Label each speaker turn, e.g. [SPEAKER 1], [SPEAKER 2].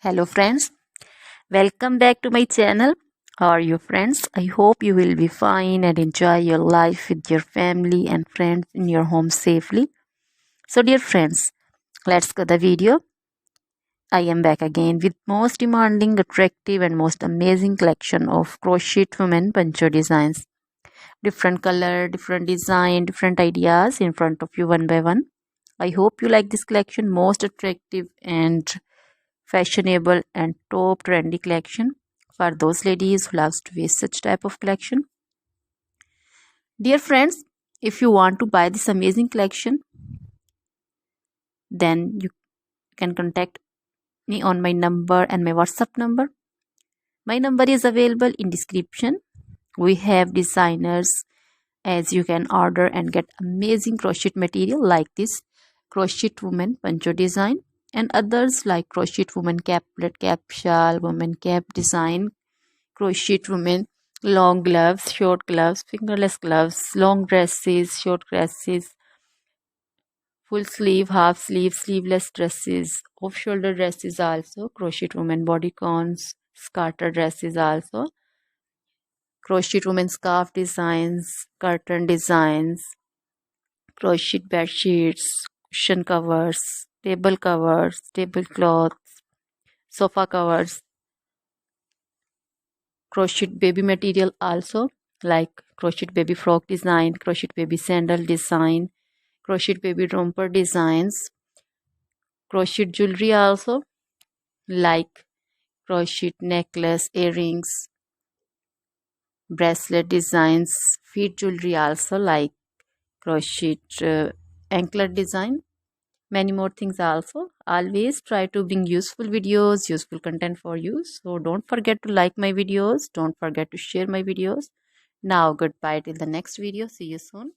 [SPEAKER 1] Hello friends, welcome back to my channel. How are you friends? I hope you will be fine and enjoy your life with your family and friends in your home safely. So dear friends, let's go the video. I am back again with most demanding, attractive and most amazing collection of crochet women poncho designs. Different color, different design, different ideas in front of you one by one. I hope you like this collection, most attractive and fashionable and top trendy collection for those ladies who loves to wear such type of collection. Dear friends, if you want to buy this amazing collection, then you can contact me on my number and my WhatsApp number. My number is available in description. We have designers as you can order and get amazing crochet material like this crochet woman poncho design and others like crochet woman caplet, cap shawl, woman cap design, crochet women long gloves, short gloves, fingerless gloves, long dresses, short dresses, full sleeve, half sleeve, sleeveless dresses, off shoulder dresses, also crochet women bodycons, scarter dresses, also crochet women scarf designs, curtain designs, crochet bed sheets, cushion covers, tablecloths, sofa covers, crochet baby material also like crochet baby frock design, crochet baby sandal design, crochet baby romper designs, crochet jewelry also like crochet necklace, earrings, bracelet designs, feet jewelry also like crochet anklet design, many more things also. Always try to bring useful videos, useful content for you, so don't forget to like my videos, don't forget to share my videos. Now goodbye till the next video, see you soon.